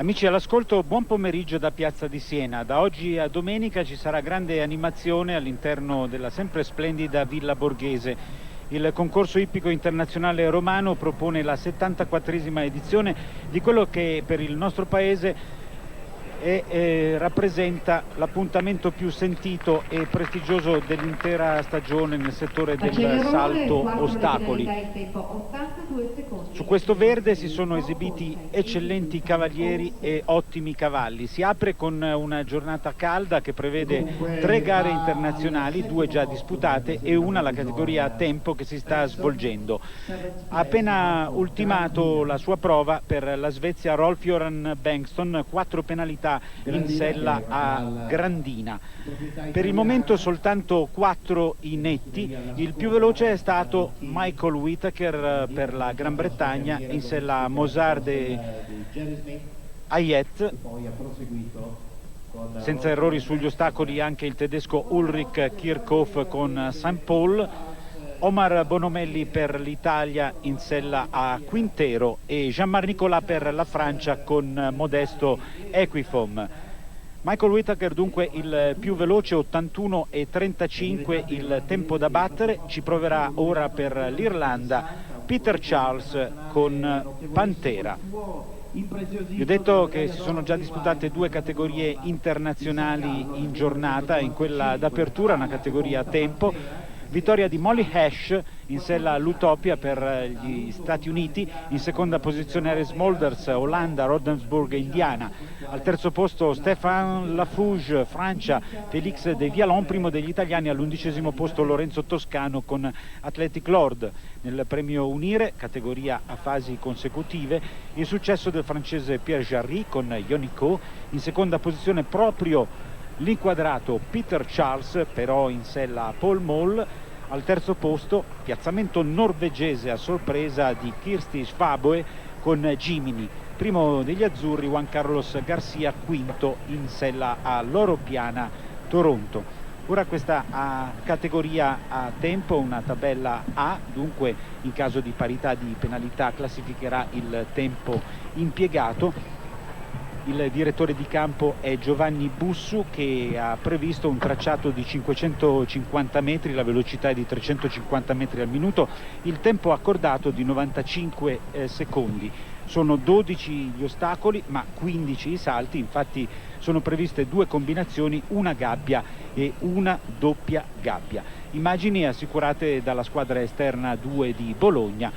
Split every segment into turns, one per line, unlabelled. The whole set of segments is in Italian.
Amici all'ascolto, buon pomeriggio da Piazza di Siena. Da oggi a domenica ci sarà grande animazione all'interno della sempre splendida Villa Borghese. Il concorso ippico internazionale romano propone la 74esima edizione di quello che per il nostro paese rappresenta l'appuntamento più sentito e prestigioso dell'intera stagione nel settore del salto ostacoli. Su questo verde si sono esibiti eccellenti cavalieri e ottimi cavalli. Si apre con una giornata calda che prevede 3 gare internazionali, 2 già disputate e una la categoria a tempo che si sta svolgendo. Ha appena ultimato la sua prova per la Svezia Rolf-Göran Bengtsson, 4 penalità in sella a Grandina. Per il momento soltanto 4 i netti. Il più veloce è stato Michael Whittaker per la Gran Bretagna in sella a Mozart de Hayet. Senza errori sugli ostacoli anche il tedesco Ulrich Kirchhoff con St. Paul. Omar Bonomelli per l'Italia in sella a Quintero e Jean-Marc Nicolas per la Francia con modesto Equifom. Michael Whittaker dunque il più veloce, 81,35 il tempo da battere. Ci proverà ora per l'Irlanda Peter Charles con Pantera. Vi ho detto che si sono già disputate 2 categorie internazionali in giornata, in quella d'apertura una categoria a tempo. Vittoria di Molly Hash in sella all'Utopia per gli Stati Uniti, in seconda posizione Ares Molders, Olanda, Rodensburg e Indiana. Al terzo posto Stéphane Lafouge, Francia, Félix de Vialon, primo degli italiani. All'11° posto Lorenzo Toscano con Athletic Lord. Nel premio Unire, categoria a fasi consecutive, il successo del francese Pierre Jarry con Yonico, in seconda posizione proprio l'inquadrato Peter Charles, però in sella a Paul Moll. Al terzo posto piazzamento norvegese a sorpresa di Kirsti Svaboe con Jiminy. Primo degli azzurri Juan Carlos Garcia, quinto in sella a Loro Piana Toronto. Ora questa categoria a tempo, una tabella A, dunque in caso di parità di penalità classificherà il tempo impiegato. Il direttore di campo è Giovanni Bussu, che ha previsto un tracciato di 550 metri, la velocità è di 350 metri al minuto, il tempo accordato di 95 secondi. Sono 12 gli ostacoli ma 15 i salti, infatti sono previste 2 combinazioni, una gabbia e una doppia gabbia. Immagini assicurate dalla squadra esterna 2 di Bologna,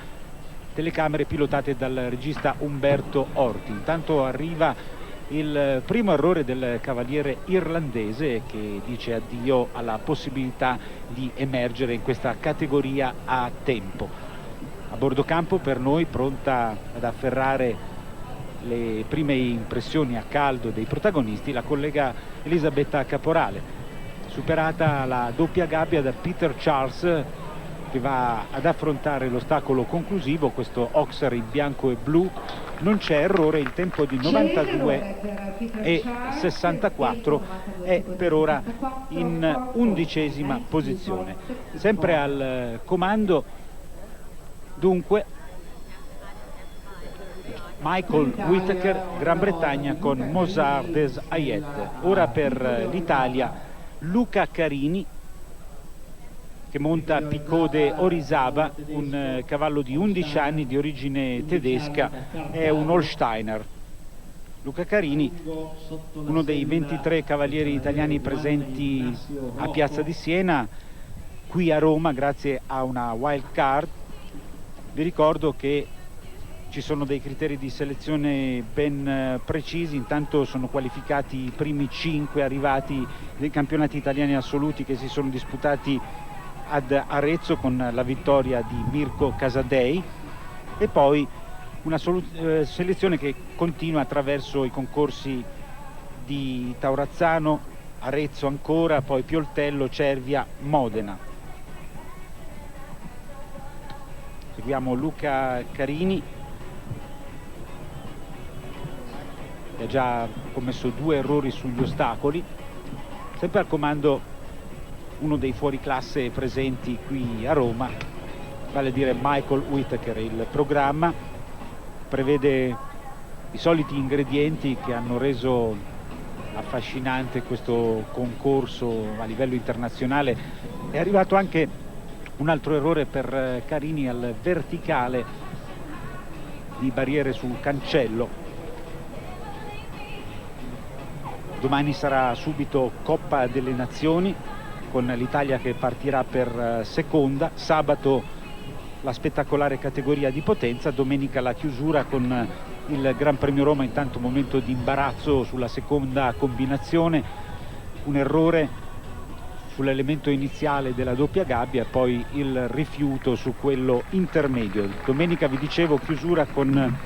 telecamere pilotate dal regista Umberto Orti. Intanto arriva il primo errore del cavaliere irlandese che dice addio alla possibilità di emergere in questa categoria a tempo. A bordo campo per noi, pronta ad afferrare le prime impressioni a caldo dei protagonisti, la collega Elisabetta Caporale. Superata la doppia gabbia da Peter Charles, che va ad affrontare l'ostacolo conclusivo, questo Oxer in bianco e blu. Non c'è errore, il tempo di 92,64 è per ora in 11ª posizione. Sempre al comando dunque Michael Whittaker, Gran Bretagna con Mozart des Hayet. Ora per l'Italia Luca Carini, che monta Picot Orizaba, un cavallo di 11 anni di origine tedesca, è un Holsteiner. Luca Carini, uno dei 23 cavalieri italiani presenti a Piazza di Siena, qui a Roma grazie a una wild card. Vi ricordo che ci sono dei criteri di selezione ben precisi. Intanto sono qualificati i primi 5 arrivati dei campionati italiani assoluti che si sono disputati ad Arezzo con la vittoria di Mirko Casadei, e poi una selezione che continua attraverso i concorsi di Taurazzano, Arezzo ancora, poi Pioltello, Cervia, Modena. Seguiamo Luca Carini, che ha già commesso 2 errori sugli ostacoli. Sempre al comando uno dei fuoriclasse presenti qui a Roma, vale a dire Michael Whittaker. Il programma prevede i soliti ingredienti che hanno reso affascinante questo concorso a livello internazionale. È arrivato anche un altro errore per Carini al verticale di barriere sul cancello. Domani sarà subito Coppa delle Nazioni con l'Italia che partirà per seconda, sabato la spettacolare categoria di potenza, domenica la chiusura con il Gran Premio Roma. Intanto momento di imbarazzo sulla seconda combinazione, un errore sull'elemento iniziale della doppia gabbia e poi il rifiuto su quello intermedio. Domenica vi dicevo chiusura con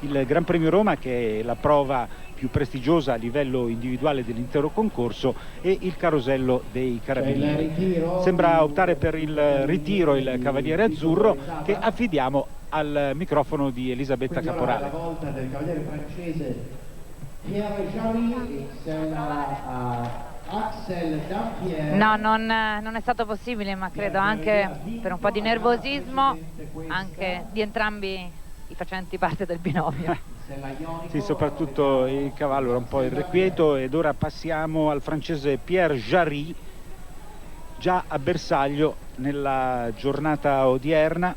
il Gran Premio Roma, che è la prova più prestigiosa a livello individuale dell'intero concorso, e il carosello dei carabinieri. Sembra optare per il ritiro il cavaliere azzurro, che affidiamo al microfono di Elisabetta Caporale.
La volta del cavaliere francese Pierre Jarry insieme a Axel Dampierre.
No, non è stato possibile, ma credo anche per un po' di nervosismo anche di entrambi i facenti parte del binomio.
Sì, soprattutto il cavallo era un po' irrequieto. Ed ora passiamo al francese Pierre Jarry, già a bersaglio nella giornata odierna.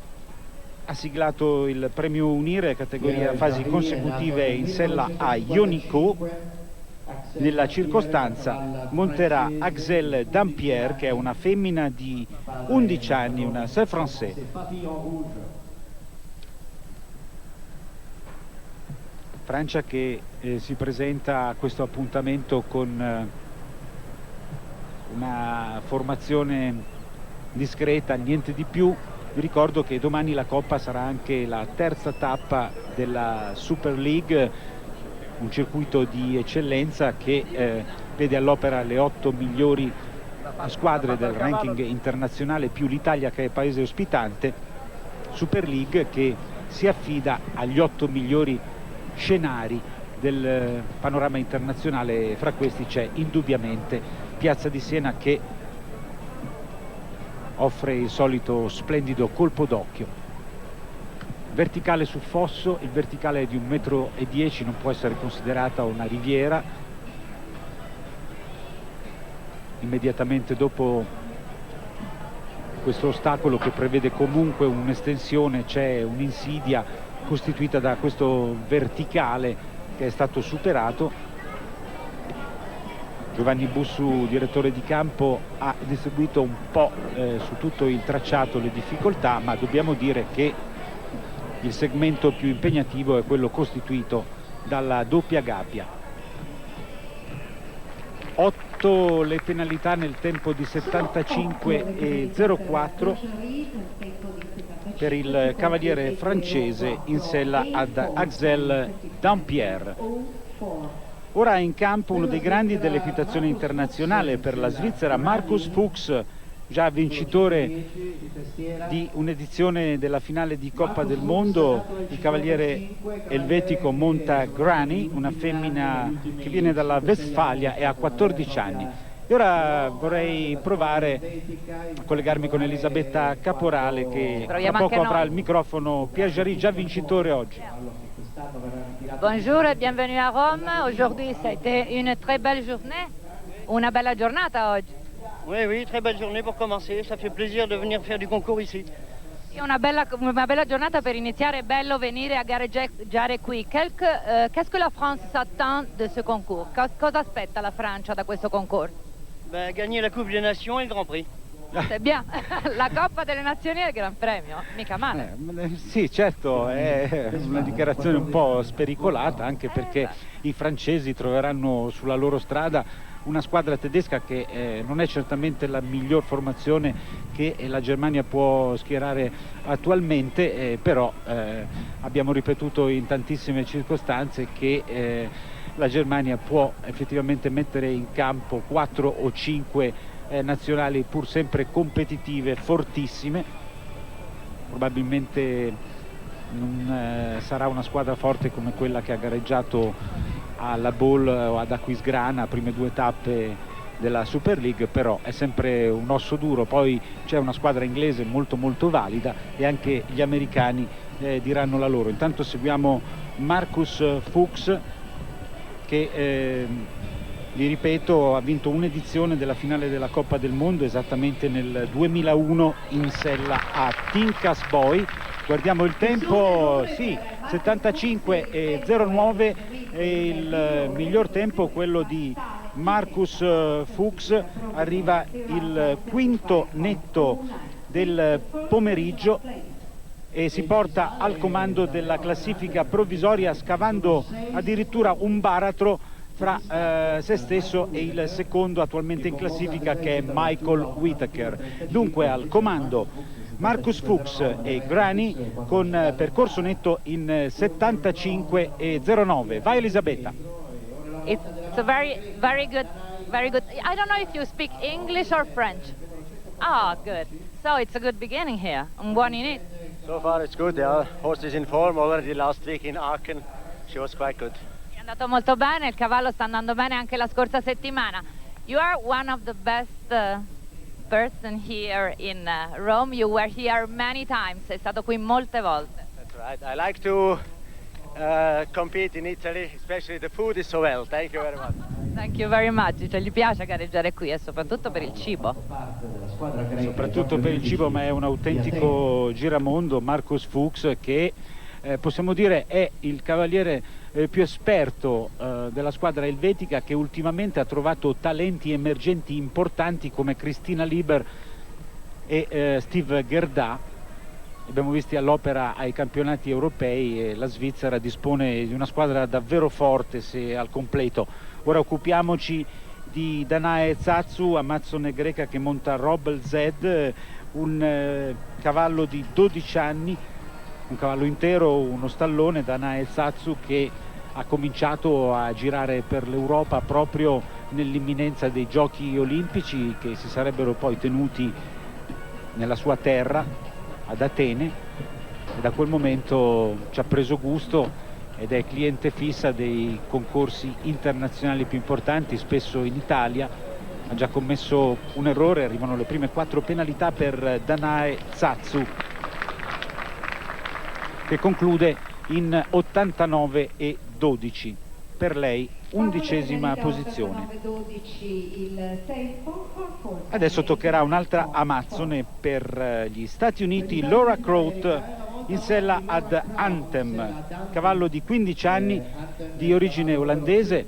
Ha siglato il premio Unire categoria fasi consecutive in sella a Ionico. Nella circostanza monterà Axel Dampierre, che è una femmina di 11 anni, una C'est Français. Francia che si presenta a questo appuntamento con una formazione discreta, niente di più. Vi ricordo che domani la Coppa sarà anche la terza tappa della Super League, un circuito di eccellenza che vede all'opera le 8 migliori squadre del ranking internazionale più l'Italia, che è paese ospitante. Super League che si affida agli 8 migliori scenari del panorama internazionale. Fra questi c'è indubbiamente Piazza di Siena, che offre il solito splendido colpo d'occhio. Verticale su fosso, il verticale è di 1,10 m, non può essere considerata una riviera. Immediatamente dopo questo ostacolo, che prevede comunque un'estensione, c'è un'insidia costituita da questo verticale che è stato superato. Giovanni Bussu, direttore di campo, ha distribuito un po' su tutto il tracciato le difficoltà, ma dobbiamo dire che il segmento più impegnativo è quello costituito dalla doppia gabbia. 8 le penalità nel tempo di 75,04 per il cavaliere francese in sella ad Axel Dampierre. Ora in campo uno dei grandi dell'equitazione internazionale per la Svizzera, Markus Fuchs, già vincitore di un'edizione della finale di Coppa del Mondo. Il cavaliere elvetico monta Granny, una femmina che viene dalla Westfalia e ha 14 anni. E ora vorrei provare a collegarmi con Elisabetta Caporale, che tra poco avrà il microfono. Pierre Jarry, già vincitore oggi.
Bonjour et bienvenue à Rome. Aujourd'hui ça a été une très belle journée, una bella giornata oggi.
Oui, très belle journée pour commencer. Ça fait plaisir de venir faire du concours ici.
Una bella giornata per iniziare, è bello venire a gareggiare qui. Qu'est-ce que la France s'attend de ce concours? Cosa aspetta la Francia da questo concorso?
Ben, gagner la Coupe des Nations et le Grand Prix.
C'est bien, la Coppa delle Nazioni e il Gran Premio, mica male.
Sì, certo, è una dichiarazione un po' spericolata, anche perché i francesi troveranno sulla loro strada una squadra tedesca che non è certamente la miglior formazione che la Germania può schierare attualmente, però abbiamo ripetuto in tantissime circostanze che la Germania può effettivamente mettere in campo 4 o 5 nazionali pur sempre competitive, fortissime. Probabilmente non sarà una squadra forte come quella che ha gareggiato alla Ball o ad Aquisgrana, prime 2 tappe della Super League, però è sempre un osso duro. Poi c'è una squadra inglese molto valida e anche gli americani diranno la loro. Intanto seguiamo Marcus Fuchs che, vi ripeto, ha vinto un'edizione della finale della Coppa del Mondo esattamente nel 2001 in sella a Tincasboy. Guardiamo il tempo, sì, 75,09 è il miglior tempo, quello di Marcus Fuchs. Arriva il quinto netto del pomeriggio e si porta al comando della classifica provvisoria, scavando addirittura un baratro fra se stesso e il secondo attualmente in classifica, che è Michael Whittaker. Dunque al comando Marcus Fuchs e Grani con percorso netto in 75,09. Vai Elisabetta.
It's a very good. I don't know if you speak English or French. Ah, good. So it's a good beginning here. Un buon inizio.
So far it's good, yeah. Horse is in form already last week in Aachen. She was quite good.
È andato molto bene, il cavallo sta andando bene anche la scorsa settimana. You are one of the best person here in Rome. You were here many times. Sei stato qui molte volte.
That's right. I like to compete in Italy, especially the food is so well. Thank you very much.
Thank you very much. Cioè, gli piace gareggiare qui e soprattutto per il cibo.
Soprattutto per il cibo, ma è un autentico giramondo. Marcus Fuchs, che possiamo dire è il cavaliere più esperto della squadra elvetica, che ultimamente ha trovato talenti emergenti importanti come Cristina Lieber e Steve Gerda. Li abbiamo visti all'opera ai campionati europei e la Svizzera dispone di una squadra davvero forte se al completo. Ora occupiamoci di Danae Zatsu, amazzone greca che monta Robel Z, un cavallo di 12 anni, un cavallo intero, uno stallone. Danae Zatsu che ha cominciato a girare per l'Europa proprio nell'imminenza dei giochi olimpici che si sarebbero poi tenuti nella sua terra, ad Atene, e da quel momento ci ha preso gusto ed è cliente fissa dei concorsi internazionali più importanti, spesso in Italia. Ha già commesso un errore, arrivano le prime 4 penalità per Danae Zatsu, che conclude in 89,12. Per lei 11ª posizione. Adesso toccherà un'altra amazzone per gli Stati Uniti, Laura Croat in sella ad Anthem, cavallo di 15 anni di origine olandese.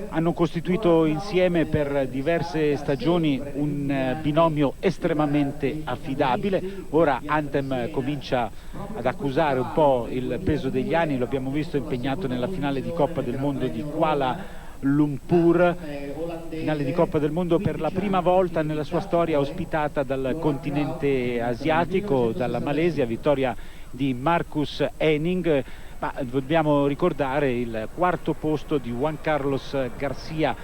Hanno costituito insieme per diverse stagioni un binomio estremamente affidabile. Ora Anthem comincia ad accusare un po' il peso degli anni, lo abbiamo visto impegnato nella finale di Coppa del Mondo di Kuala Lumpur, finale di Coppa del Mondo per la prima volta nella sua storia ospitata dal continente asiatico, dalla Malesia, vittoria di Marcus Henning. Ma dobbiamo ricordare il 4° posto di Juan Carlos Garcia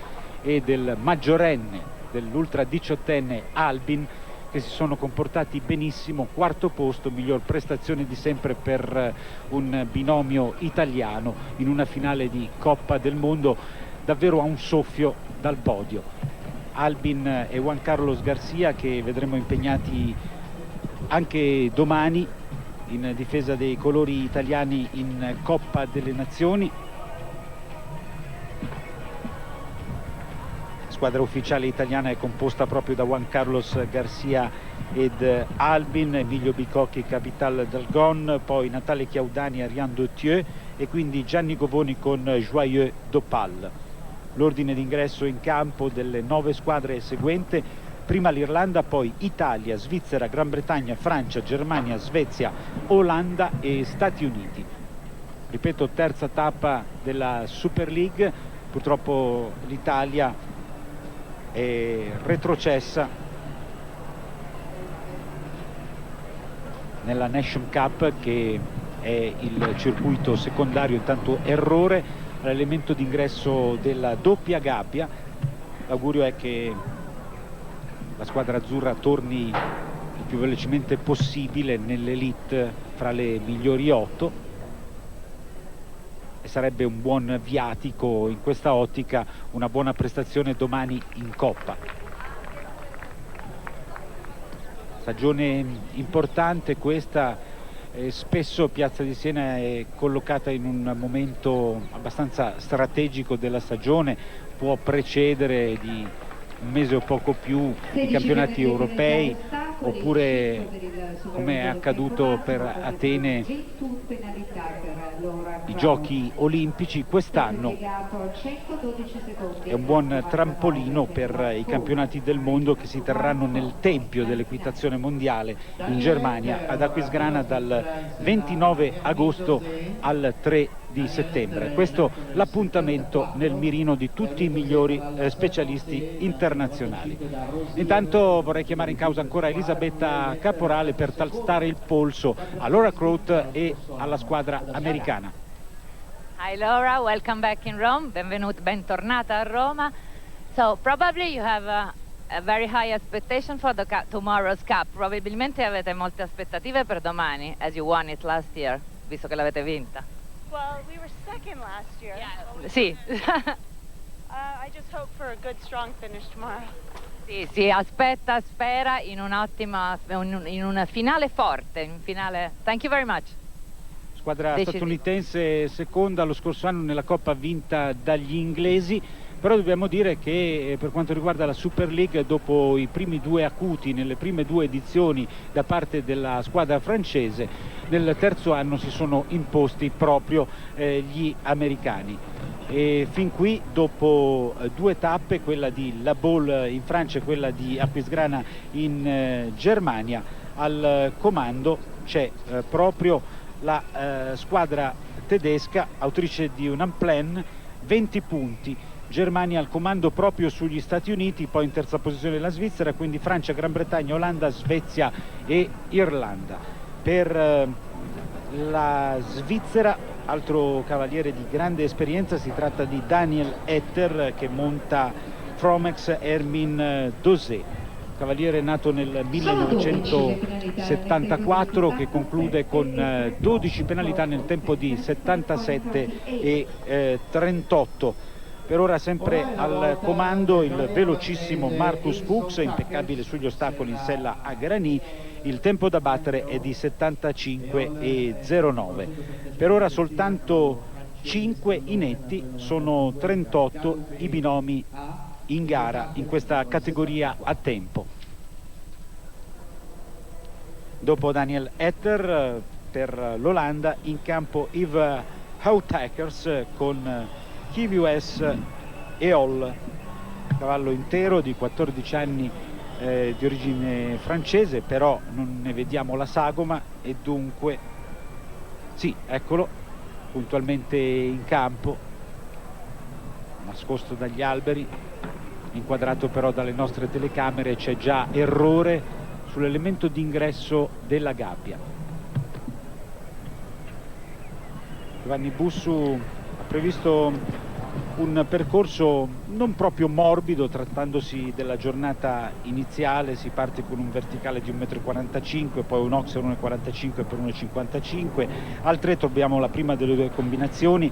e del maggiorenne, dell'ultra 18enne Albin, che si sono comportati benissimo. 4° posto, miglior prestazione di sempre per un binomio italiano in una finale di Coppa del Mondo, davvero a un soffio dal podio. Albin e Juan Carlos Garcia, che vedremo impegnati anche domani in difesa dei colori italiani in Coppa delle Nazioni. La squadra ufficiale italiana è composta proprio da Juan Carlos Garcia ed Albin, Emilio Bicocchi, Capital Dalgon, poi Natale Chiaudani, Ariane Dautieu e quindi Gianni Govoni con Joyeux Dopal. L'ordine d'ingresso in campo delle 9 squadre è seguente: prima l'Irlanda, poi Italia, Svizzera, Gran Bretagna, Francia, Germania, Svezia, Olanda e Stati Uniti. Ripeto, terza tappa della Super League. Purtroppo l'Italia è retrocessa nella Nation Cup, che è il circuito secondario. Intanto errore all'elemento d'ingresso della doppia gabbia. L'augurio è che la squadra azzurra torni il più velocemente possibile nell'elite fra le migliori 8, e sarebbe un buon viatico in questa ottica una buona prestazione domani in Coppa. Stagione importante questa spesso Piazza di Siena è collocata in un momento abbastanza strategico della stagione, può precedere di un mese o poco più i campionati europei, oppure, come è accaduto per Atene, i giochi olimpici. Quest'anno è un buon trampolino per i campionati del mondo che si terranno nel tempio dell'equitazione mondiale in Germania, ad Aquisgrana, dal 29 agosto al 3 di settembre. Questo l'appuntamento nel mirino di tutti i migliori specialisti internazionali. Intanto vorrei chiamare in causa ancora Elisabetta Caporale per tastare il polso a Laura Croat e alla squadra americana.
Hi Laura, welcome back in Rome, bentornata a Roma. So probably you have a very high expectation for tomorrow's cup. Probabilmente avete molte aspettative per domani, as you won it last year, visto che l'avete vinta.
Well, we were second last year.
Yeah. Sì.
I just hope for a good, strong finish tomorrow.
Sì, si aspetta, spera in un'ottima, in una finale forte, in finale. Thank you very much.
Squadra statunitense seconda lo scorso anno nella Coppa vinta dagli inglesi, però dobbiamo dire che per quanto riguarda la Super League, dopo i primi due acuti nelle prime due edizioni da parte della squadra francese, nel terzo anno si sono imposti proprio gli americani. E fin qui, dopo due tappe, quella di La Baule in Francia e quella di Aquisgrana in Germania, al comando c'è proprio la squadra tedesca, autrice di un unplan, 20 punti. Germania al comando proprio sugli Stati Uniti, poi in terza posizione la Svizzera, quindi Francia, Gran Bretagna, Olanda, Svezia e Irlanda. Per la Svizzera, altro cavaliere di grande esperienza, si tratta di Daniel Etter, che monta Fromex Hermine Dosé, cavaliere nato nel 1974, che conclude con 12 penalità nel tempo di 77 e 38. Per ora sempre al comando il velocissimo Marcus Fuchs, impeccabile sugli ostacoli in sella a Grani. Il tempo da battere è di 75 e 09. Per ora soltanto 5 inetti, sono 38 i binomi in gara in questa categoria a tempo. Dopo Daniel Etter, per l'Olanda in campo Yves Houtakers con KVS e Hall, cavallo intero di 14 anni di origine francese, però non ne vediamo la sagoma e dunque sì, eccolo, puntualmente in campo, nascosto dagli alberi, inquadrato però dalle nostre telecamere. C'è già errore sull'elemento d'ingresso della gabbia. Giovanni Bussu ha previsto un percorso non proprio morbido, trattandosi della giornata iniziale. Si parte con un verticale di 1,45 m, poi un oxer 1,45 per 1,55. Al 3 troviamo la prima delle due combinazioni,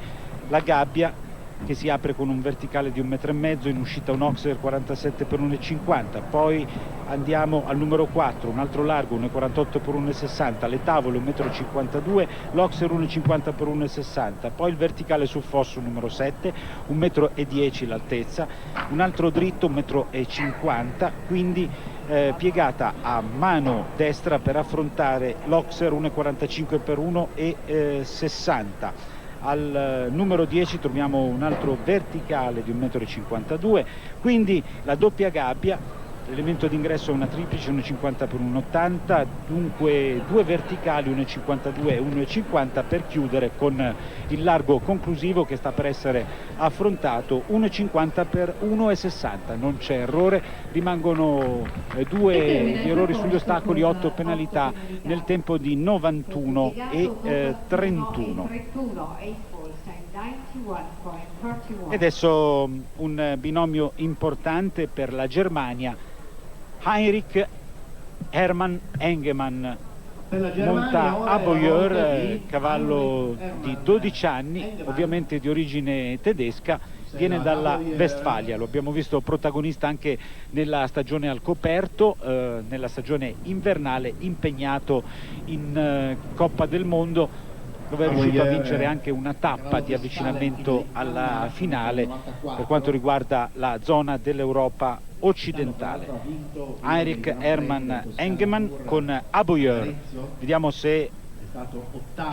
la gabbia, che si apre con un verticale di 1,5 m, in uscita un oxer 47 per 1,50. Poi andiamo al numero 4, un altro largo 1,48 per 1,60, le tavole 1,52 m, l'oxer 1,50 per 1,60. Poi il verticale sul fosso numero 7, 1,10 m l'altezza, un altro dritto 1,50 m, quindi piegata a mano destra per affrontare l'oxer 1,45 per 1,60. Al numero 10 troviamo un altro verticale di 1,52 m, quindi la doppia gabbia. L'elemento d'ingresso è una triplice 1,50 per 1,80, dunque due verticali 1,52 e 1,50 per chiudere con il largo conclusivo che sta per essere affrontato, 1,50 per 1,60. Non c'è errore, rimangono due errori sugli ostacoli, 8 penalità nel tempo di 91 e 31. E adesso un binomio importante per la Germania, Heinrich Hermann Engemann monta Aboyer, cavallo di 12 anni, ovviamente di origine tedesca, viene dalla Westfalia, lo abbiamo visto protagonista anche nella stagione al coperto, nella stagione invernale impegnato in Coppa del Mondo, dove è riuscito a vincere anche una tappa di avvicinamento alla finale per quanto riguarda la zona dell'Europa occidentale. Heinrich Hermann Engemann con Aboyer, vediamo se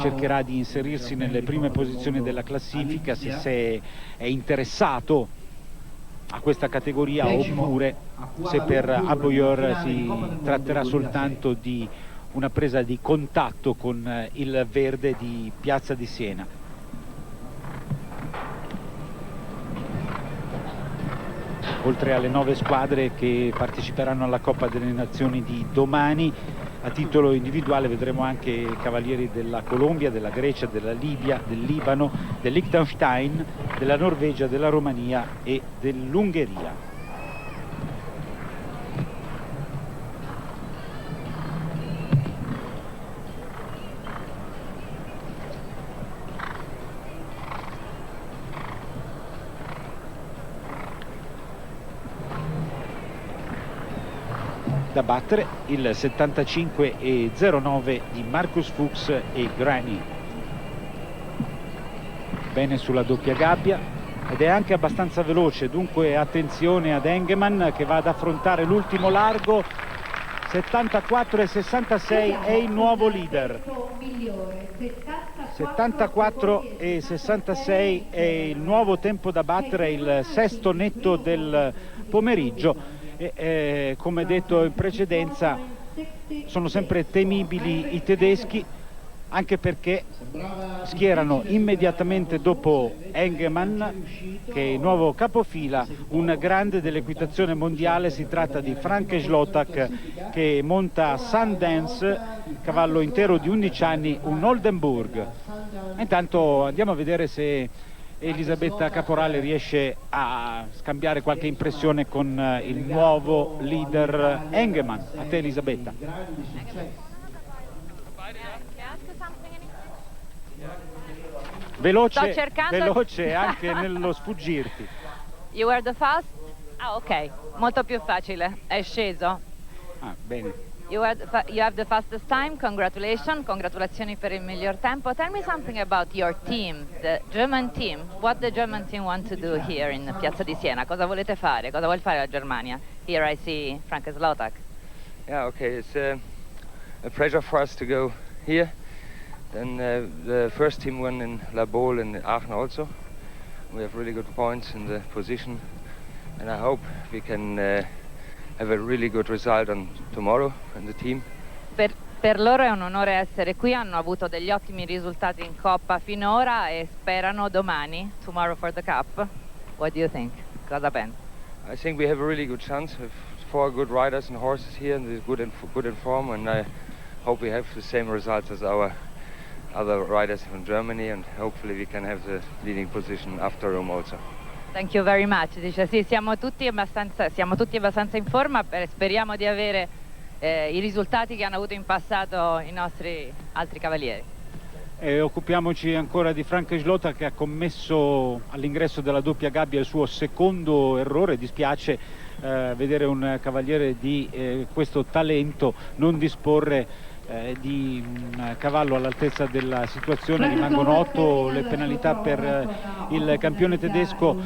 cercherà di inserirsi nelle prime posizioni della classifica, se è interessato a questa categoria oppure se per Aboyer si tratterà soltanto di una presa di contatto con il verde di Piazza di Siena. Oltre alle 9 squadre che parteciperanno alla Coppa delle Nazioni di domani, a titolo individuale vedremo anche i cavalieri della Colombia, della Grecia, della Libia, del Libano, del Liechtenstein, della Norvegia, della Romania e dell'Ungheria. Da battere il 75,09 di Marcus Fuchs e Grani. Bene sulla doppia gabbia ed è anche abbastanza veloce, dunque attenzione ad Engemann che va ad affrontare l'ultimo largo. 74,66 è il nuovo leader. 74,66 è il nuovo tempo da battere, il sesto netto del pomeriggio. E, come detto in precedenza, sono sempre temibili i tedeschi, anche perché schierano immediatamente dopo Engemann, che è il nuovo capofila, un grande dell'equitazione mondiale. Si tratta di Frank Schlotak, che monta Sundance, cavallo intero di 11 anni, un Oldenburg. Intanto andiamo a vedere se Elisabetta Caporale riesce a scambiare qualche impressione con il nuovo leader Engemann. A te Elisabetta. Veloce anche nello sfuggirti.
You were the fast? Ah, ok, molto più facile, è sceso.
Ah, bene.
You have the fastest time. Congratulazioni per il miglior tempo. Tell me something about your team, the German team. What the German team want to do here in Piazza di Siena? Cosa volete fare? Cosa vuole fare la Germania? Here I see Frank Schlotak.
Yeah, okay. It's a pleasure for us to go here. Then the first team won in La Baule and Aachen also. We have really good points in the position, and I hope we can have a really good result on tomorrow in the team.
Per loro è un onore essere qui, hanno avuto degli ottimi risultati in Coppa finora e sperano domani, tomorrow for the Cup. What do you think? Cosa pensi?
I think we have a really good chance with 4 good riders and horses here, and they're good in form, and I hope we have the same results as our other riders from Germany, and hopefully we can have the leading position after Rome also.
Thank you very much. Dice sì, siamo tutti abbastanza in forma, speriamo di avere i risultati che hanno avuto in passato i nostri altri cavalieri.
Occupiamoci ancora di Frank Schlotak, che ha commesso all'ingresso della doppia gabbia il suo secondo errore. Dispiace vedere un cavaliere di questo talento non disporre di un cavallo all'altezza della situazione. Rimangono 8 le penalità per il campione tedesco,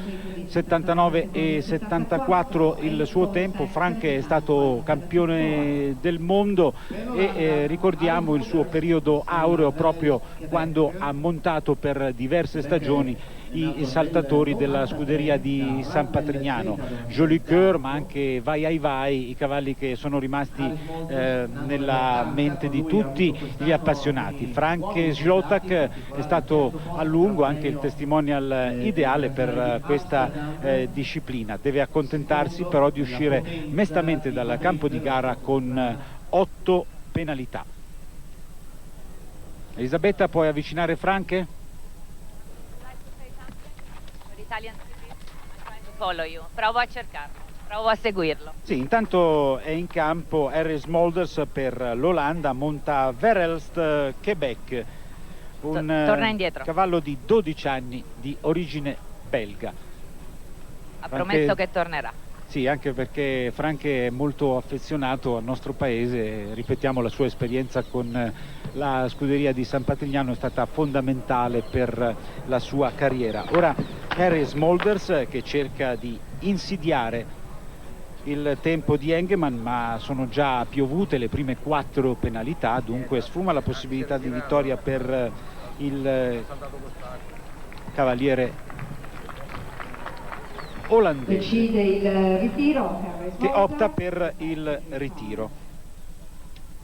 79,74 il suo tempo. Frank è stato campione del mondo e ricordiamo il suo periodo aureo proprio quando ha montato per diverse stagioni i saltatori della scuderia di San Patrignano, Joli Coeur ma anche Vai ai Vai, i cavalli che sono rimasti nella mente di tutti gli appassionati. Frank Schlotak è stato a lungo anche il testimonial ideale per questa disciplina. Deve accontentarsi però di uscire mestamente dal campo di gara con 8 penalità. Elisabetta, puoi avvicinare Frank?
Provo a cercarlo, provo a seguirlo.
Sì, intanto è in campo Harry Smolders per l'Olanda, monta Verhelst Quebec, un
torna indietro.
cavallo di 12 anni di origine belga.
Ha promesso che tornerà.
Sì, anche perché Franche è molto affezionato al nostro paese, ripetiamo, la sua esperienza con la scuderia di San Patrignano è stata fondamentale per la sua carriera. Ora Harry Smolders che cerca di insidiare il tempo di Engemann, ma sono già piovute le prime 4 penalità, dunque sfuma la possibilità di vittoria per il cavaliere olandese.
Decide il ritiro,
che opta per il ritiro.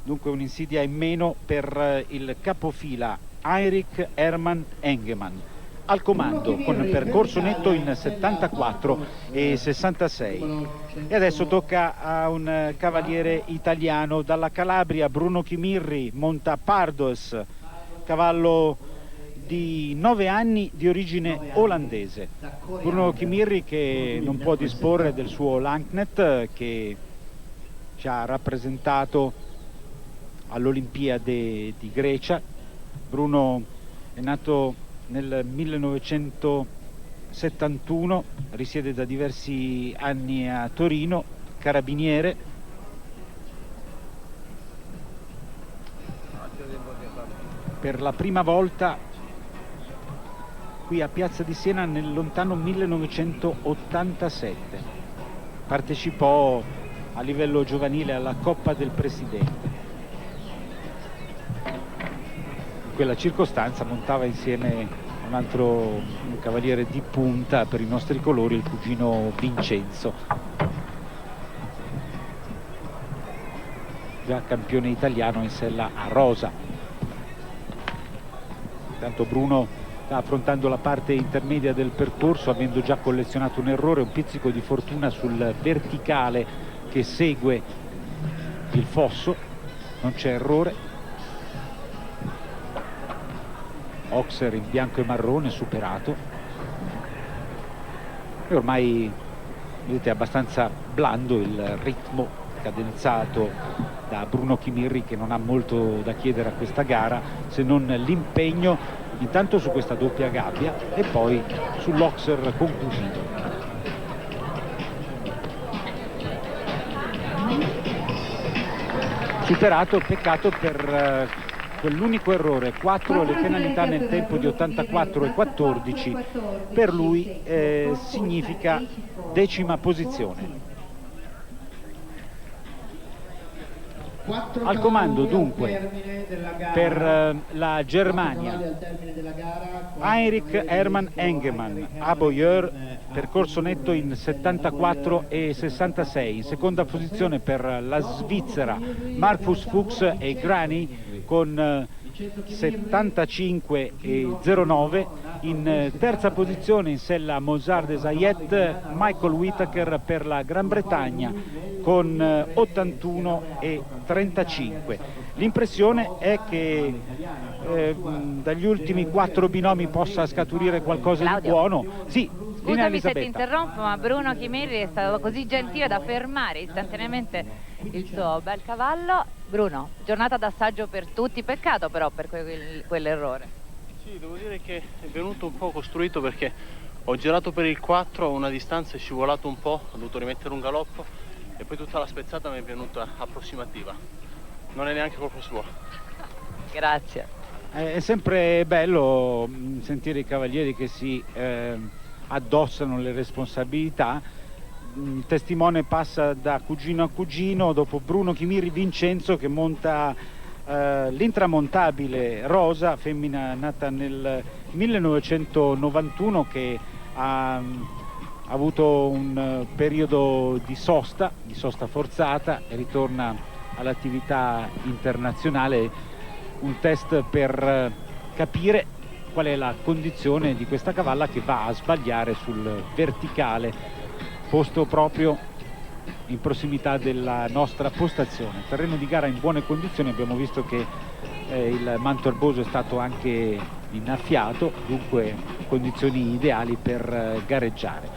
Dunque un'insidia in meno per il capofila Heinrich Hermann Engemann, al comando con percorso netto in 74 e 66. E adesso tocca a un cavaliere italiano dalla Calabria. Bruno Chimirri monta Pardos, cavallo di 9 anni di origine olandese. Bruno Chimirri che non può disporre del suo Lanknet, che ci ha rappresentato all'Olimpiade di Grecia. Bruno è nato nel 1971, risiede da diversi anni a Torino, carabiniere. Per la prima volta qui a Piazza di Siena nel lontano 1987 partecipò a livello giovanile alla Coppa del Presidente. In quella circostanza montava insieme un altro cavaliere di punta per i nostri colori, il cugino Vincenzo, già campione italiano in sella a rosa. Intanto Bruno sta affrontando la parte intermedia del percorso, avendo già collezionato un errore, un pizzico di fortuna sul verticale che segue il fosso, non c'è errore. Oxer in bianco e marrone superato, e ormai vedete è abbastanza blando il ritmo cadenzato da Bruno Chimirri, che non ha molto da chiedere a questa gara se non l'impegno intanto su questa doppia gabbia e poi sull'Oxer conclusivo. Superato, peccato per quell'unico errore, 4 le penalità nel tempo di 84 e 14 per lui significa 10ª posizione. Al comando dunque per la Germania Heinrich Hermann Engemann, Aboyer, percorso netto in 74 e 66. In seconda posizione per la Svizzera Markus Fuchs e Grani con 75 e 09. In terza posizione in sella Mozart de Zayet Michael Whittaker per la Gran Bretagna con 81 e 35. L'impressione è che dagli ultimi 4 binomi possa scaturire qualcosa
Claudio,
di buono. Sì,
scusami se ti interrompo, ma Bruno Chimirri è stato così gentile da fermare istantaneamente il suo bel cavallo. Bruno, giornata d'assaggio per tutti, peccato però per quell'errore.
Sì, devo dire che è venuto un po' costruito, perché ho girato per il 4 a una distanza, è scivolato un po', ho dovuto rimettere un galoppo e poi tutta la spezzata mi è venuta approssimativa. Non è neanche colpa sua.
Grazie.
È sempre bello sentire i cavalieri che si addossano le responsabilità. Il testimone passa da cugino a cugino, dopo Bruno Chimirri Vincenzo che monta l'intramontabile Rosa, femmina nata nel 1991, che ha avuto un periodo di sosta forzata e ritorna all'attività internazionale. Un test per capire qual è la condizione di questa cavalla che va a sbagliare sul verticale, posto proprio in prossimità della nostra postazione. Terreno di gara in buone condizioni, abbiamo visto che il manto erboso è stato anche innaffiato, dunque condizioni ideali per gareggiare.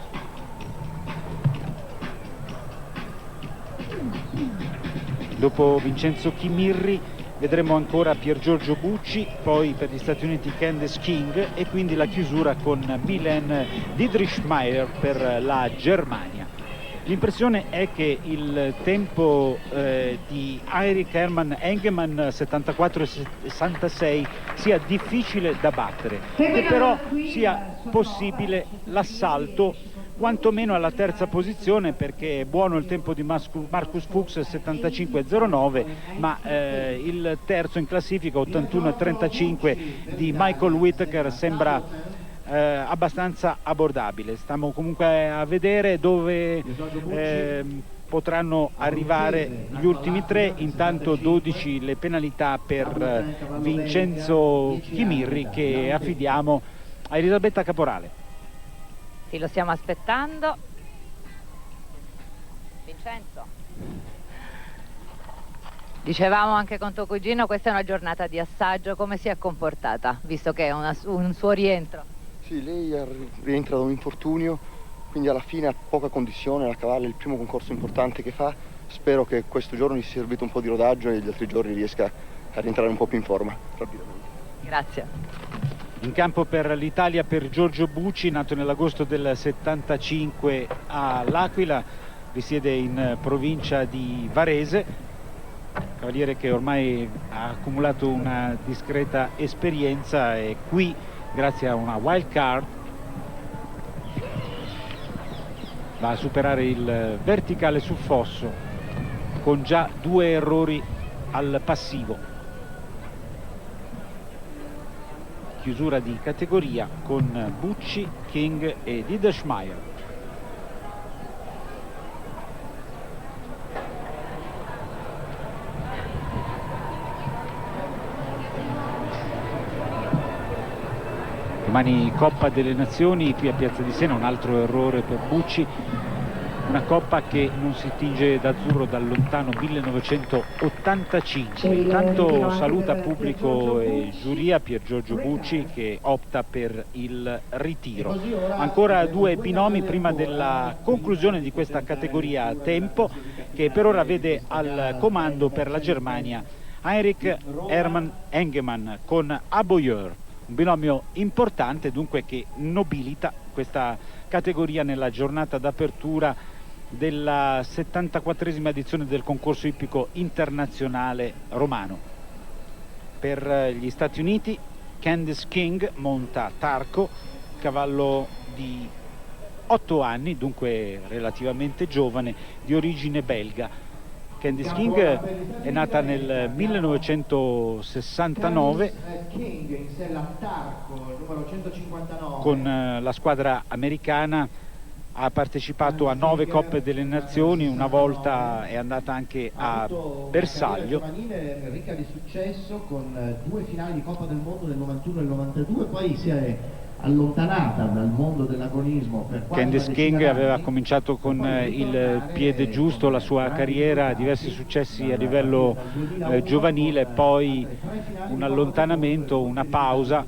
Dopo Vincenzo Chimirri vedremo ancora Piergiorgio Bucci, poi per gli Stati Uniti Candice King e quindi la chiusura con Milen Dietrichmayer per la Germania. L'impressione è che il tempo di Heinrich Hermann Engelmann 74,66 sia difficile da battere, che però sia possibile l'assalto quantomeno alla terza posizione, perché è buono il tempo di Marcus Fuchs 75,09, ma il terzo in classifica 81,35 di Michael Whittaker sembra abbastanza abbordabile. Stiamo comunque a vedere dove potranno arrivare gli ultimi tre. Intanto 12 le penalità per Vincenzo Chimirri, che affidiamo a Elisabetta Caporale.
Sì, lo stiamo aspettando. Vincenzo. Dicevamo anche con tuo cugino, questa è una giornata di assaggio, come si è comportata, visto che è un suo rientro?
Sì, lei rientra da un infortunio, quindi alla fine ha poca condizione a cavallo, è il primo concorso importante che fa. Spero che questo giorno gli sia servito un po' di rodaggio e gli altri giorni riesca a rientrare un po' più in forma rapidamente.
Grazie.
In campo per l'Italia Piergiorgio Bucci, nato nell'agosto del 75 all'Aquila, risiede in provincia di Varese, cavaliere che ormai ha accumulato una discreta esperienza e qui, grazie a una wild card, va a superare il verticale sul fosso con già 2 errori al passivo. Chiusura di categoria con Bucci, King e Dietrichmayer. Domani Coppa delle Nazioni qui a Piazza di Siena, un altro errore per Bucci, una coppa che non si tinge d'azzurro dal lontano 1985. Intanto saluta pubblico e giuria Piergiorgio Bucci, che opta per il ritiro. Ancora 2 binomi prima della conclusione di questa categoria a tempo, che per ora vede al comando per la Germania Heinrich Hermann Engelmann con Aboyer, un binomio importante dunque che nobilita questa categoria nella giornata d'apertura della 74esima edizione del concorso ippico internazionale romano. Per gli Stati Uniti Candice King monta Tarco, cavallo di 8 anni, dunque relativamente giovane, di origine belga. Candice King è nata nel 1969 con la squadra americana. Ha partecipato a 9 Coppe delle Nazioni, una volta è andata anche a Bersaglio.
Ricca di successo con 2 finali di Coppa del Mondo nel 91 e nel 92, poi si è allontanata dal mondo dell'agonismo.
Candice King aveva cominciato con il piede giusto la sua carriera, diversi successi a livello giovanile, poi un allontanamento, una pausa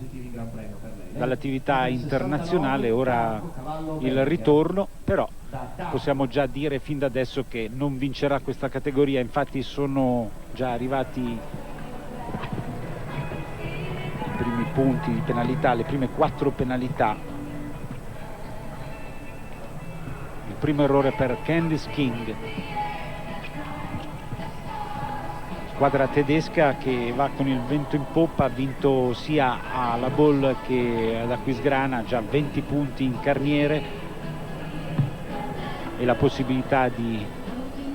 dall'attività internazionale, ora il ritorno, però possiamo già dire fin da adesso che non vincerà questa categoria. Infatti sono già arrivati i primi punti di penalità, le prime 4 penalità. Il primo errore per Candice King, squadra tedesca che va con il vento in poppa, ha vinto sia alla Ball che ad Aquisgrana, già 20 punti in carniere e la possibilità di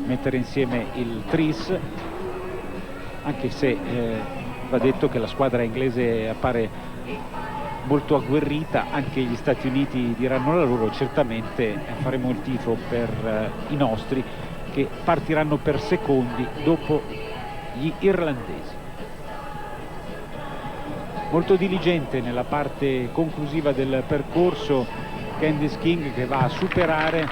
mettere insieme il tris, anche se va detto che la squadra inglese appare molto agguerrita. Anche gli Stati Uniti diranno la loro, certamente faremo il tifo per i nostri, che partiranno per secondi dopo gli irlandesi. Molto diligente nella parte conclusiva del percorso Candice King, che va a superare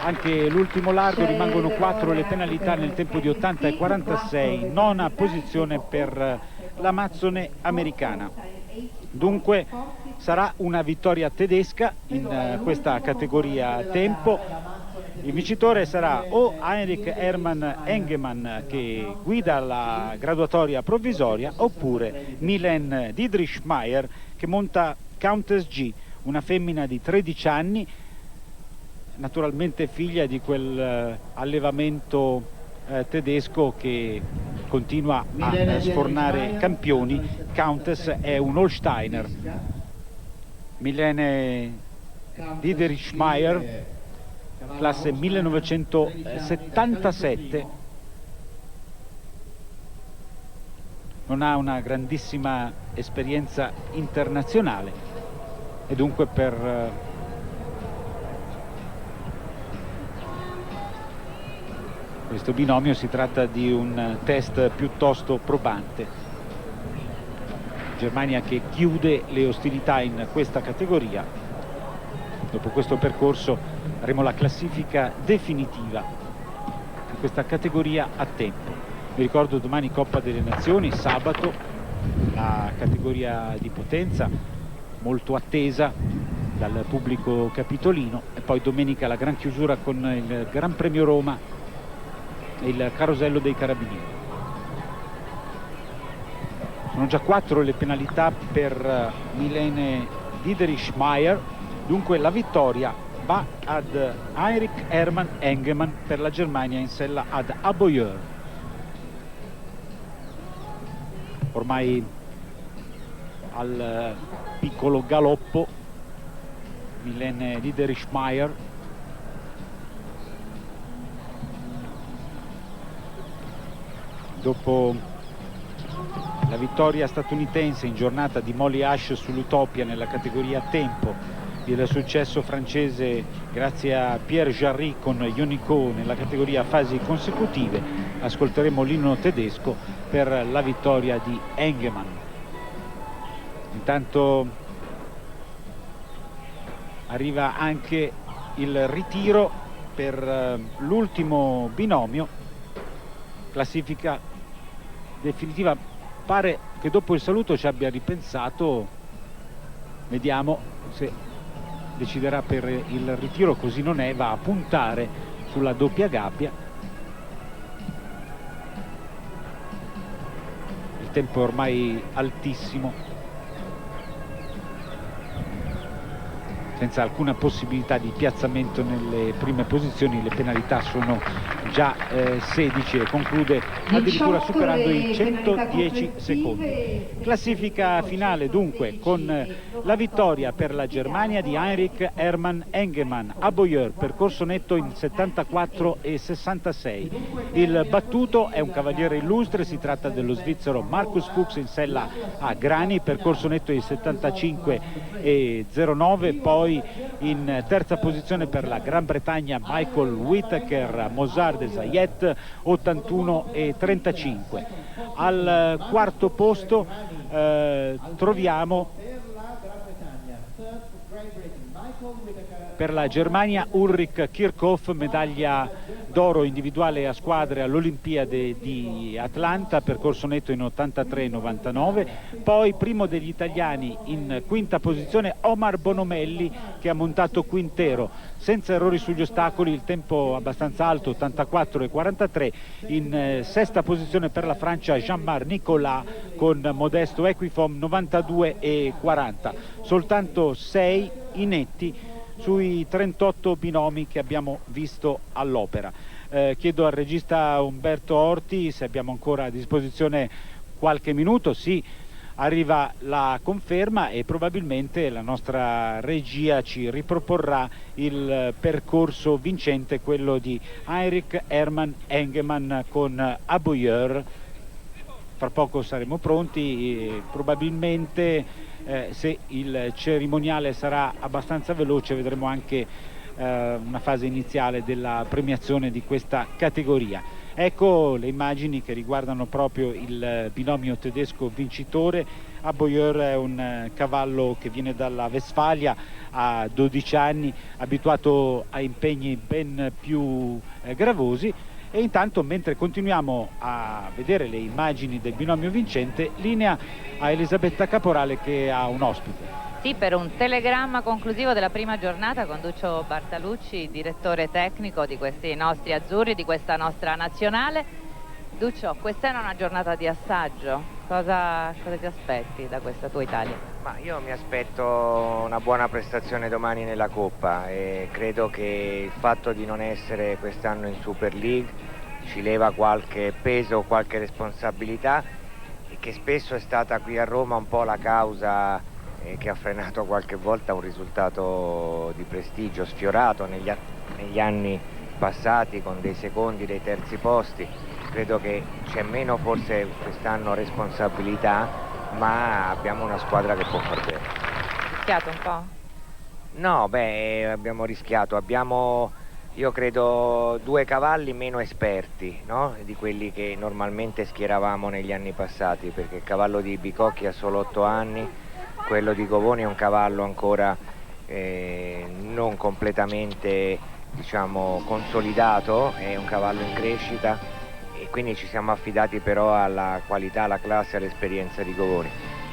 anche l'ultimo largo. Rimangono 4 le penalità nel tempo di 80 e 46, 9ª posizione per l'amazzone americana. Dunque sarà una vittoria tedesca in questa categoria a tempo. Il vincitore sarà o Heinrich Hermann Engemann, che guida la graduatoria provvisoria, oppure Mylène Dietrichmayer, che monta Countess G, una femmina di 13 anni, naturalmente figlia di quel allevamento tedesco che continua a sfornare campioni. Countess è un Holsteiner. Mylène Dietrichmayer, classe 1977, non ha una grandissima esperienza internazionale e dunque per questo binomio si tratta di un test piuttosto probante. Germania che chiude le ostilità in questa categoria. Dopo questo percorso avremo la classifica definitiva di questa categoria a tempo. Vi ricordo domani Coppa delle Nazioni, sabato la categoria di potenza molto attesa dal pubblico capitolino, e poi domenica la gran chiusura con il Gran Premio Roma e il Carosello dei Carabinieri. Sono già 4 le penalità per Mylène Dietrichmayer, dunque la vittoria va ad Heinrich Hermann Engemann per la Germania in sella ad Aboyer. Ormai al piccolo galoppo Mylène Dietrichmayer, dopo la vittoria statunitense in giornata di Molly Ash sull'Utopia nella categoria a tempo, il successo francese grazie a Pierre Jarry con Yoniko nella categoria fasi consecutive, ascolteremo l'inno tedesco per la vittoria di Engemann. Intanto arriva anche il ritiro per l'ultimo binomio, classifica definitiva. Pare che dopo il saluto ci abbia ripensato, vediamo se deciderà per il ritiro. Così non è, va a puntare sulla doppia gabbia. Il tempo è ormai altissimo, senza alcuna possibilità di piazzamento nelle prime posizioni. Le penalità sono già 16 e conclude addirittura superando i 110 secondi. Classifica finale dunque con la vittoria per la Germania di Heinrich Hermann Engemann a Aboyer, percorso netto in 74 e 66. Il battuto è un cavaliere illustre, si tratta dello svizzero Markus Fuchs in sella a Grani, percorso netto in 75 e 09. Poi in terza posizione per la Gran Bretagna Michael Whittaker Mozart de Zayet, 81 e 35. Al quarto posto troviamo per la Germania Ulrich Kirchhoff, medaglia d'oro individuale a squadre all'Olimpiade di Atlanta, percorso netto in 83,99. Poi primo degli italiani in quinta posizione Omar Bonomelli, che ha montato Quintero senza errori sugli ostacoli, il tempo abbastanza alto 84,43. In sesta posizione per la Francia Jean-Marc Nicolas con modesto Equifom 92,40. Soltanto 6 inetti sui 38 binomi che abbiamo visto all'opera. Chiedo al regista Umberto Orti se abbiamo ancora a disposizione qualche minuto. Sì, arriva la conferma e probabilmente la nostra regia ci riproporrà il percorso vincente, quello di Heinrich Hermann Engemann con Aboyer. Fra poco saremo pronti e probabilmente se il cerimoniale sarà abbastanza veloce vedremo anche una fase iniziale della premiazione di questa categoria. Ecco le immagini che riguardano proprio il binomio tedesco vincitore. Aboyer è un cavallo che viene dalla Westfalia, ha 12 anni, abituato a impegni ben più gravosi, E intanto, mentre continuiamo a vedere le immagini del binomio vincente, linea a Elisabetta Caporale che ha un ospite.
Sì, per un telegramma conclusivo della prima giornata con Duccio Bartalucci, direttore tecnico di questi nostri azzurri, di questa nostra nazionale. Duccio, questa è una giornata di assaggio, cosa ti aspetti da questa tua Italia?
Ma io mi aspetto una buona prestazione domani nella Coppa e credo che il fatto di non essere quest'anno in Super League ci leva qualche peso, qualche responsabilità, e che spesso è stata qui a Roma un po' la causa che ha frenato qualche volta un risultato di prestigio sfiorato negli anni passati con dei secondi, dei terzi posti. Credo che c'è meno forse quest'anno responsabilità, ma abbiamo una squadra che può far bene.
Rischiato un po'?
No, beh, abbiamo rischiato, abbiamo io credo 2 cavalli meno esperti, no? Di quelli che normalmente schieravamo negli anni passati, perché il cavallo di Bicocchi ha solo 8 anni, quello di Govoni è un cavallo ancora non completamente, diciamo, consolidato, è un cavallo in crescita, e quindi ci siamo affidati però alla qualità, alla classe, all'esperienza di Govoni.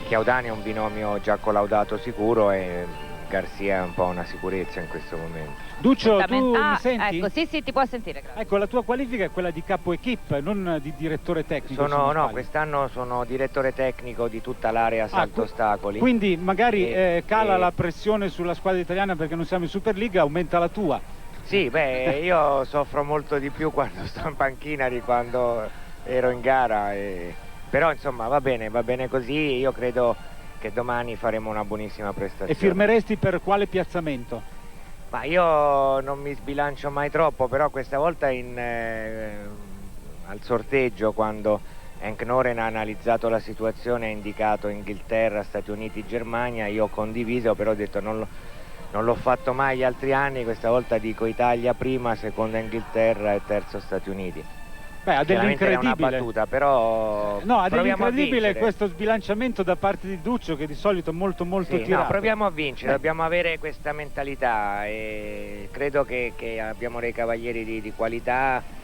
Chiaudani è un binomio già collaudato sicuro e Garcia è un po' una sicurezza in questo momento.
Duccio, tu mi senti?
Ecco, sì, ti può sentire, grazie.
Ecco, la tua qualifica è quella di capo equipe, non di direttore tecnico.
No, quest'anno sono direttore tecnico di tutta l'area salto ostacoli.
Quindi magari cala la pressione sulla squadra italiana perché non siamo in Super League, aumenta la tua.
Sì, beh, io soffro molto di più quando sto in panchina di quando ero in gara, però insomma va bene così, io credo che domani faremo una buonissima prestazione.
E firmeresti per quale piazzamento?
Ma io non mi sbilancio mai troppo, però questa volta al sorteggio, quando Henk Noren ha analizzato la situazione, ha indicato Inghilterra, Stati Uniti, Germania, io ho condiviso, però ho detto non l'ho fatto mai gli altri anni, questa volta dico Italia prima, seconda Inghilterra e terzo Stati Uniti.
Beh, ha dell'incredibile.
È una battuta, però
no, ha dell'incredibile questo sbilanciamento da parte di Duccio, che di solito è molto tirato.
No, proviamo a vincere, dobbiamo avere questa mentalità e credo che abbiamo dei cavalieri di qualità.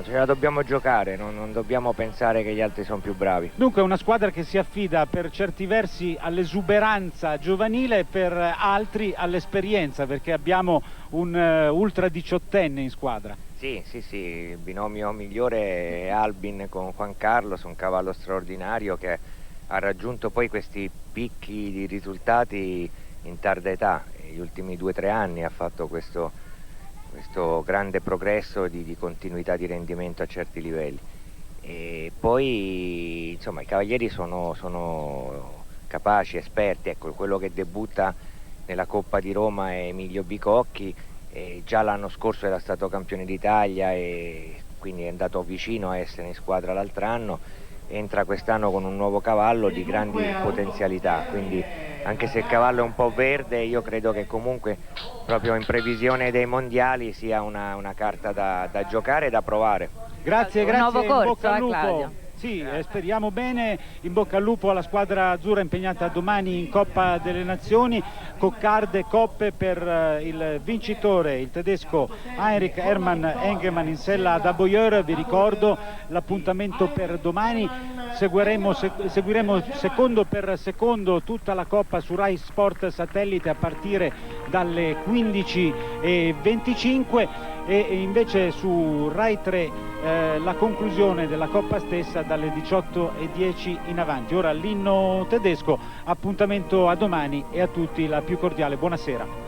Ce la dobbiamo giocare, non dobbiamo pensare che gli altri sono più bravi.
Dunque è una squadra che si affida per certi versi all'esuberanza giovanile e per altri all'esperienza, perché abbiamo un ultra 18enne in squadra.
Sì, il binomio migliore è Albin con Juan Carlos, un cavallo straordinario che ha raggiunto poi questi picchi di risultati in tarda età. Negli ultimi 2 o 3 anni ha fatto questo grande progresso di continuità di rendimento a certi livelli. E poi insomma i cavalieri sono capaci, esperti. Ecco, quello che debutta nella Coppa di Roma è Emilio Bicocchi, già l'anno scorso era stato campione d'Italia e quindi è andato vicino a essere in squadra l'altro anno. Entra quest'anno con un nuovo cavallo di grandi potenzialità, quindi anche se il cavallo è un po' verde, io credo che comunque proprio in previsione dei mondiali sia una carta da giocare e da provare.
Grazie,
un nuovo corso,
in bocca al lupo.
Claudio.
Sì, speriamo bene, in bocca al lupo alla squadra azzurra impegnata domani in Coppa delle Nazioni, coccarde, coppe per il vincitore, il tedesco Heinrich Hermann Engelmann in sella ad Aboyer. Vi ricordo l'appuntamento per domani, seguiremo secondo per secondo tutta la Coppa su Rai Sport Satellite a partire dalle 15:25 e invece su Rai 3 la conclusione della Coppa stessa dalle 18:10 in avanti. Ora l'inno tedesco, appuntamento a domani e a tutti la più cordiale buonasera.